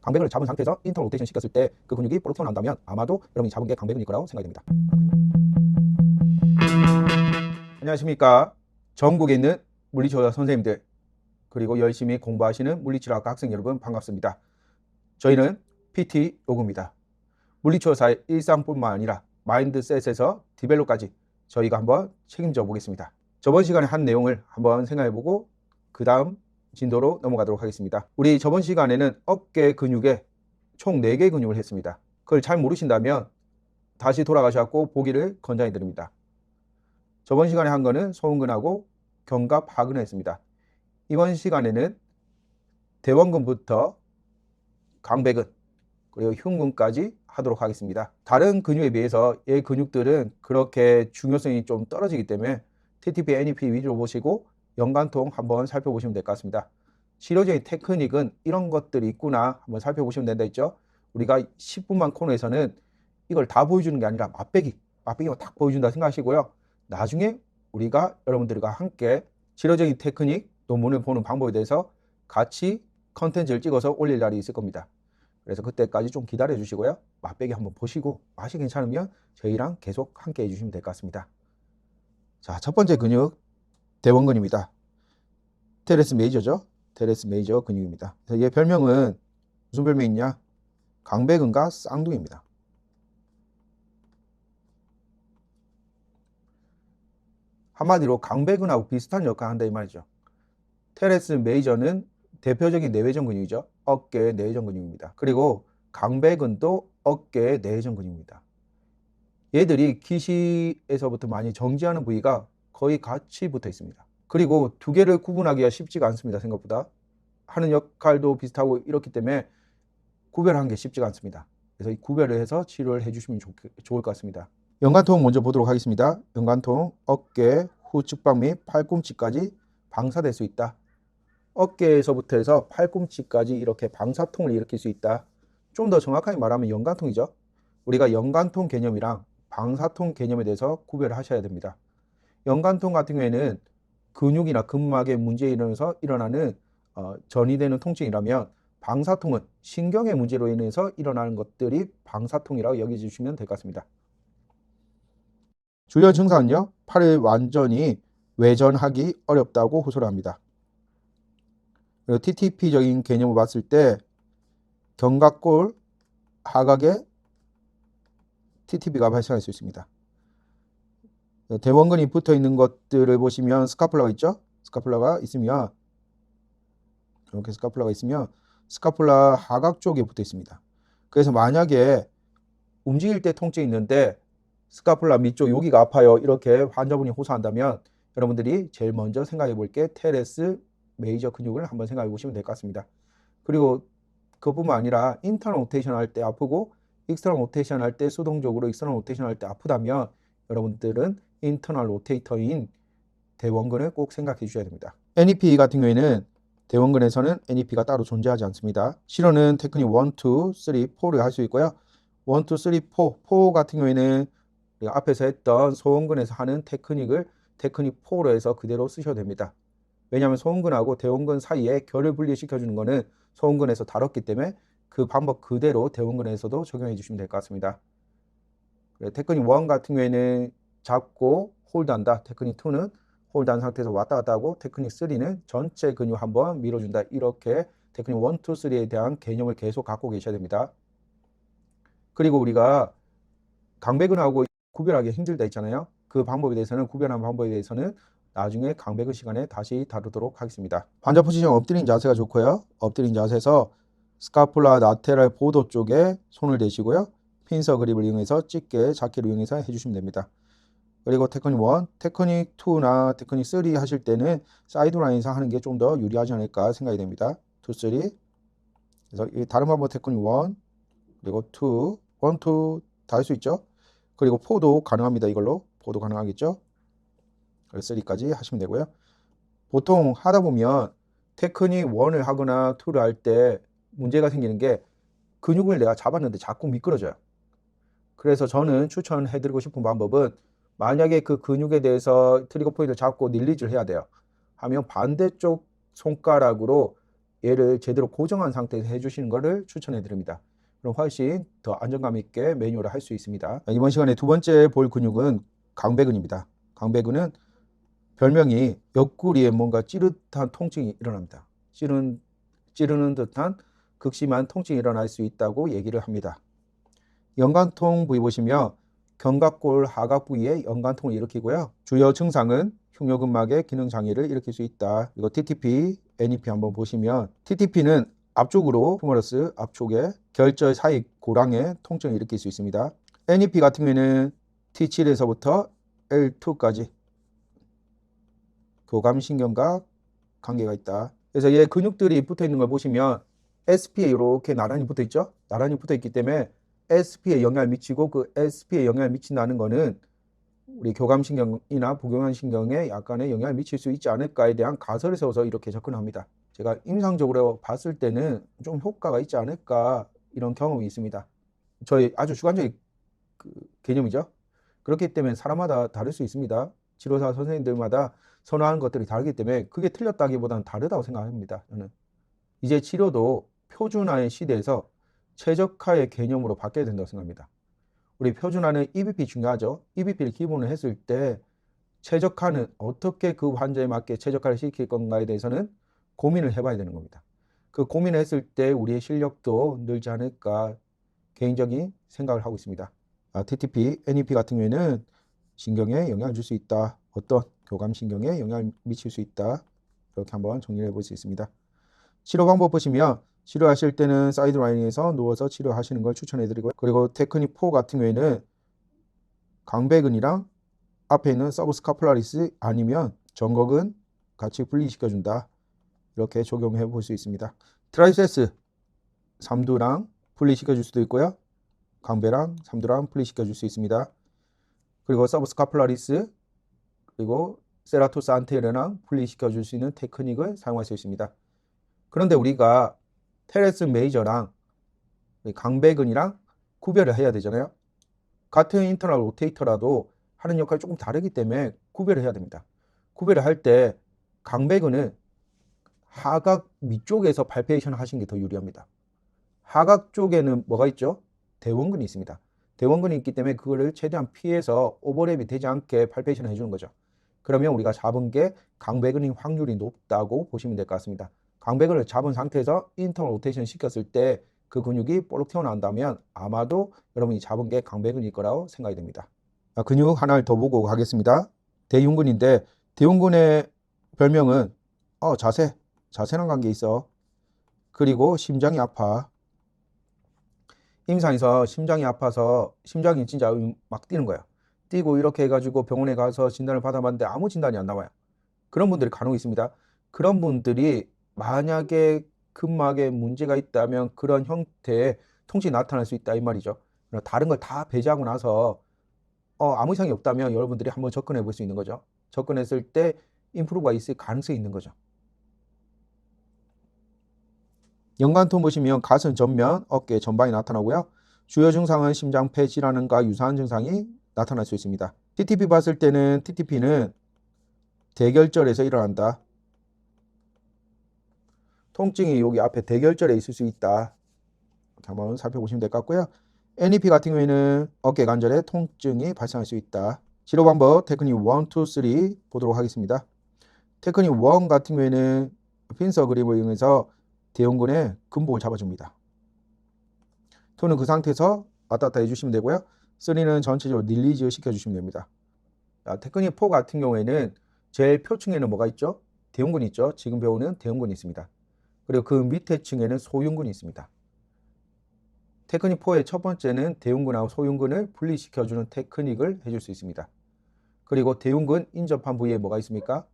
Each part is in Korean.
강배근을 잡은 상태에서 인터 로테이션 시켰을 때 그 근육이 볼록 튀어나온다면 아마도 여러분이 잡은 게 강배근일 거라고 생각이 됩니다. 안녕하십니까. 전국에 있는 물리치료사 선생님들 그리고 열심히 공부하시는 물리치료학과 학생 여러분 반갑습니다. 저희는 PT 요구입니다. 물리치료사의 일상뿐만 아니라 마인드셋에서 디벨롭까지 저희가 한번 책임져 보겠습니다. 저번 시간에 한 내용을 한번 생각해보고 그 다음 진도로 넘어가도록 하겠습니다. 우리 저번 시간에는 어깨 근육에 총 4개 근육을 했습니다. 그걸 잘 모르신다면 다시 돌아가셔서 보기를 권장해 드립니다. 저번 시간에 한 거는 소음근하고 견갑 하근을 했습니다. 이번 시간에는 대원근부터 강배근 그리고 흉근까지 하도록 하겠습니다. 다른 근육에 비해서 이 근육들은 그렇게 중요성이 좀 떨어지기 때문에 TTP, NEP 위주로 보시고 연관통 한번 살펴보시면 될 것 같습니다. 치료적인 테크닉은 이런 것들이 있구나 한번 살펴보시면 된다 했죠. 우리가 10분만 코너에서는 이걸 다 보여주는 게 아니라 맛배기만 딱 보여준다 생각하시고요. 나중에 우리가 여러분들과 함께 치료적인 테크닉 논문을 보는 방법에 대해서 같이 컨텐츠를 찍어서 올릴 날이 있을 겁니다. 그래서 그때까지 좀 기다려 주시고요. 맛배기 한번 보시고 맛이 괜찮으면 저희랑 계속 함께 해주시면 될 것 같습니다. 자, 첫 번째 근육 대원근입니다. 테레스 메이저죠. 테레스 메이저 근육입니다. 그래서 얘 별명은 무슨 별명이 있냐? 강배근과 쌍둥이입니다. 한마디로 강배근하고 비슷한 역할을 한다 이 말이죠. 테레스 메이저는 대표적인 내외전 근육이죠. 어깨의 내외전 근육입니다. 그리고 강배근도 어깨의 내외전 근육입니다. 얘들이 기시에서부터 많이 정지하는 부위가 거의 같이 붙어 있습니다. 그리고 두 개를 구분하기가 쉽지가 않습니다. 생각보다 하는 역할도 비슷하고 이렇기 때문에 구별하는 게 쉽지가 않습니다. 그래서 이 구별을 해서 치료를 해주시면 좋을 것 같습니다. 연관통 먼저 보도록 하겠습니다. 연관통 어깨 후측방 및 팔꿈치까지 방사될 수 있다. 어깨에서부터 해서 팔꿈치까지 이렇게 방사통을 일으킬 수 있다. 좀 더 정확하게 말하면 연관통이죠. 우리가 연관통 개념이랑 방사통 개념에 대해서 구별을 하셔야 됩니다. 연관통 같은 경우에는 근육이나 근막에 문제 일어나서 일어나는 전이되는 통증이라면 방사통은 신경의 문제로 인해서 일어나는 것들이 방사통이라고 여겨주시면 될 것 같습니다. 주요 증상은요, 팔을 완전히 외전하기 어렵다고 호소를 합니다. 그리고 TTP적인 개념을 봤을 때 견갑골 하각에 TTP가 발생할 수 있습니다. 대원근이 붙어 있는 것들을 보시면 스카플라가 있죠? 스카플라가 있으면 이렇게 스카플라가 있으면 스카플라 하각 쪽에 붙어 있습니다. 그래서 만약에 움직일 때 통증이 있는데 스카플라 밑쪽 여기가 아파요 이렇게 환자분이 호소한다면 여러분들이 제일 먼저 생각해 볼 게 테레스 메이저 근육을 한번 생각해 보시면 될 것 같습니다. 그리고 그뿐만 아니라 인터널 로테이션 할 때 아프고 익스터널 로테이션 할 때 수동적으로 익스터널 로테이션 할 때 아프다면 여러분들은 인터널 로테이터인 대원근을 꼭 생각해 주셔야 됩니다. NEP 같은 경우에는 대원근에서는 NEP가 따로 존재하지 않습니다. 실어는 테크닉 1, 2, 3, 4를 할 수 있고요. 1, 2, 3, 4 같은 경우에는 우리가 앞에서 했던 소원근에서 하는 테크닉을 테크닉 4로 해서 그대로 쓰셔도 됩니다. 왜냐하면 소원근하고 대원근 사이에 결을 분리시켜주는 것은 소원근에서 다뤘기 때문에 그 방법 그대로 대원근에서도 적용해 주시면 될 것 같습니다. 테크닉 1 같은 경우에는 잡고 홀드한다. 테크닉 2는 홀드한 상태에서 왔다 갔다 하고 테크닉 3는 전체 근육 한번 밀어준다. 이렇게 테크닉 1, 2, 3에 대한 개념을 계속 갖고 계셔야 됩니다. 그리고 우리가 강배근하고 구별하기 힘들다 했잖아요. 그 방법에 대해서는 구별하는 방법에 대해서는 나중에 강배근 시간에 다시 다루도록 하겠습니다. 환자 포지션 엎드린 자세가 좋고요. 엎드린 자세에서 스카플라 라테랄 보도 쪽에 손을 대시고요. 핀서 그립을 이용해서 집게 잡기를 이용해서 해주시면 됩니다. 그리고 테크닉 1, 테크닉 2나 테크닉 3 하실 때는 사이드 라인에서 하는 게 좀 더 유리하지 않을까 생각이 됩니다. 2, 3. 그래서 이 다른 방법 테크닉 1, 그리고 2, 1, 2 다 할 수 있죠. 그리고 4도 가능합니다. 이걸로 4도 가능하겠죠. 3까지 하시면 되고요. 보통 하다 보면 테크닉 1을 하거나 2를 할 때 문제가 생기는 게 근육을 내가 잡았는데 자꾸 미끄러져요. 그래서 저는 추천해드리고 싶은 방법은 만약에 그 근육에 대해서 트리거 포인트를 잡고 릴리즈를 해야 돼요. 하면 반대쪽 손가락으로 얘를 제대로 고정한 상태에서 해주시는 것을 추천해 드립니다. 그럼 훨씬 더 안정감 있게 매뉴얼을 할 수 있습니다. 이번 시간에 두 번째 볼 근육은 강배근입니다. 강배근은 별명이 옆구리에 뭔가 찌릿한 통증이 일어납니다. 찌르는 듯한 극심한 통증이 일어날 수 있다고 얘기를 합니다. 연관통 부위 보시면 견갑골 하각 부위에 연관통을 일으키고요. 주요 증상은 흉요근막의 기능 장애를 일으킬 수 있다. 이거 TTP, NEP 한번 보시면 TTP는 앞쪽으로 휴머러스 앞쪽에 결절 사이 고랑에 통증을 일으킬 수 있습니다. NEP 같은 경우에는 T7에서부터 L2까지 교감신경과 관계가 있다. 그래서 얘 근육들이 붙어 있는 걸 보시면 SP에 이렇게 나란히 붙어 있죠. 나란히 붙어 있기 때문에 SP에 영향을 미치고 그 SP에 영향을 미친다는 거는 우리 교감신경이나 부교감신경에 약간의 영향을 미칠 수 있지 않을까에 대한 가설을 세워서 이렇게 접근합니다. 제가 임상적으로 봤을 때는 좀 효과가 있지 않을까 이런 경험이 있습니다. 저희 아주 주관적인 개념이죠. 그렇기 때문에 사람마다 다를 수 있습니다. 치료사 선생님들마다 선호하는 것들이 다르기 때문에 그게 틀렸다기보다는 다르다고 생각합니다. 저는 이제 치료도 표준화의 시대에서 최적화의 개념으로 바뀌어야 된다고 생각합니다. 우리 표준화는 EBP 중요하죠. EBP를 기본으로 했을 때 최적화는 어떻게 그 환자에 맞게 최적화를 시킬 건가에 대해서는 고민을 해봐야 되는 겁니다. 그 고민을 했을 때 우리의 실력도 늘지 않을까 개인적인 생각을 하고 있습니다. TTP, NEP 같은 경우에는 신경에 영향을 줄 수 있다. 어떤 교감신경에 영향을 미칠 수 있다. 이렇게 한번 정리를 해볼 수 있습니다. 치료 방법 보시면 치료하실 때는 사이드라인에서 누워서 치료하시는 걸 추천해 드리고요. 그리고 테크닉 4 같은 경우에는 강배근이랑 앞에 있는 서브스카플라리스 아니면 전곡은 같이 분리시켜준다. 이렇게 적용해 볼 수 있습니다. 트라이세스 삼두랑 분리시켜줄 수도 있고요. 강배랑 삼두랑 분리시켜줄 수 있습니다. 그리고 서브스카플라리스 그리고 세라토스 안테리어랑 분리시켜줄 수 있는 테크닉을 사용할 수 있습니다. 그런데 우리가 테레스 메이저랑 강배근이랑 구별을 해야 되잖아요. 같은 인터널 로테이터라도 하는 역할이 조금 다르기 때문에 구별을 해야 됩니다. 구별을 할 때 강배근은 하각 위쪽에서 발페이션 하시는 게 더 유리합니다. 하각 쪽에는 뭐가 있죠? 대원근이 있습니다. 대원근이 있기 때문에 그거를 최대한 피해서 오버랩이 되지 않게 발페이션 해주는 거죠. 그러면 우리가 잡은 게 강배근의 확률이 높다고 보시면 될 것 같습니다. 강배근을 잡은 상태에서 인터널 로테이션 시켰을 때 그 근육이 볼록 튀어나온다면 아마도 여러분이 잡은 게 강배근일 거라고 생각이 됩니다. 근육 하나를 더 보고 가겠습니다. 대흉근인데 대흉근의 별명은 자세랑 관계 있어. 그리고 심장이 아파. 임상에서 심장이 아파서 심장이 진짜 막 뛰는 거야. 뛰고 이렇게 해가지고 병원에 가서 진단을 받아봤는데 아무 진단이 안 나와요. 그런 분들이 간혹 있습니다. 그런 분들이 만약에 근막에 문제가 있다면 그런 형태의 통증이 나타날 수 있다 이 말이죠. 다른 걸 다 배제하고 나서 아무 이상이 없다면 여러분들이 한번 접근해 볼 수 있는 거죠. 접근했을 때 임프루브가 있을 가능성이 있는 거죠. 연관통 보시면 가슴 전면, 어깨 전방이 나타나고요. 주요 증상은 심장폐 질환과 유사한 증상이 나타날 수 있습니다. TTP 봤을 때는 TTP는 대결절에서 일어난다. 통증이 여기 앞에 대결절에 있을 수 있다. 이렇게 한번 살펴보시면 될 것 같고요. NEP 같은 경우에는 어깨 관절에 통증이 발생할 수 있다. 치료 방법 테크닉 1, 2, 3 보도록 하겠습니다. 테크닉 1 같은 경우에는 핀서 그립을 이용해서 대흉근의 근복을 잡아줍니다. 2는 그 상태에서 왔다 갔다 해주시면 되고요. 3는 전체적으로 릴리즈 시켜주시면 됩니다. 테크닉 4 같은 경우에는 제일 표층에는 뭐가 있죠? 대흉근이 있죠. 지금 배우는 대흉근이 있습니다. 그리고 그 밑에 층에는 소흉근이 있습니다. 테크닉 4의 첫 번째는 대흉근하고 소흉근을 분리시켜주는 테크닉을 해줄 수 있습니다. 그리고 대흉근 인접한 부위에 뭐가 있습니까?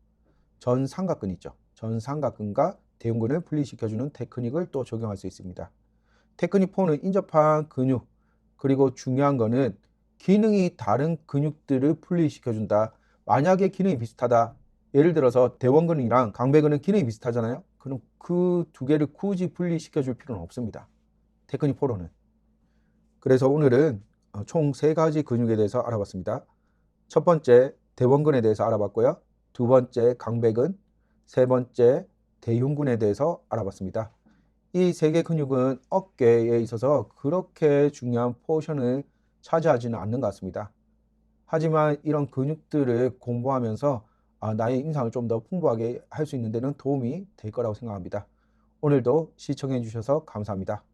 전삼각근 있죠. 전삼각근과 대흉근을 분리시켜주는 테크닉을 또 적용할 수 있습니다. 테크닉 4는 인접한 근육 그리고 중요한 거는 기능이 다른 근육들을 분리시켜준다. 만약에 기능이 비슷하다. 예를 들어서 대원근이랑 강배근은 기능이 비슷하잖아요. 그럼 그 두 개를 굳이 분리시켜줄 필요는 없습니다. 테크닉 4로는. 그래서 오늘은 총 3가지 근육에 대해서 알아봤습니다. 첫 번째 대원근에 대해서 알아봤고요. 두 번째 강배근, 세 번째 대흉근에 대해서 알아봤습니다. 이 세 개 근육은 어깨에 있어서 그렇게 중요한 포션을 차지하지는 않는 것 같습니다. 하지만 이런 근육들을 공부하면서 나의 인상을 좀 더 풍부하게 할 수 있는 데는 도움이 될 거라고 생각합니다. 오늘도 시청해 주셔서 감사합니다.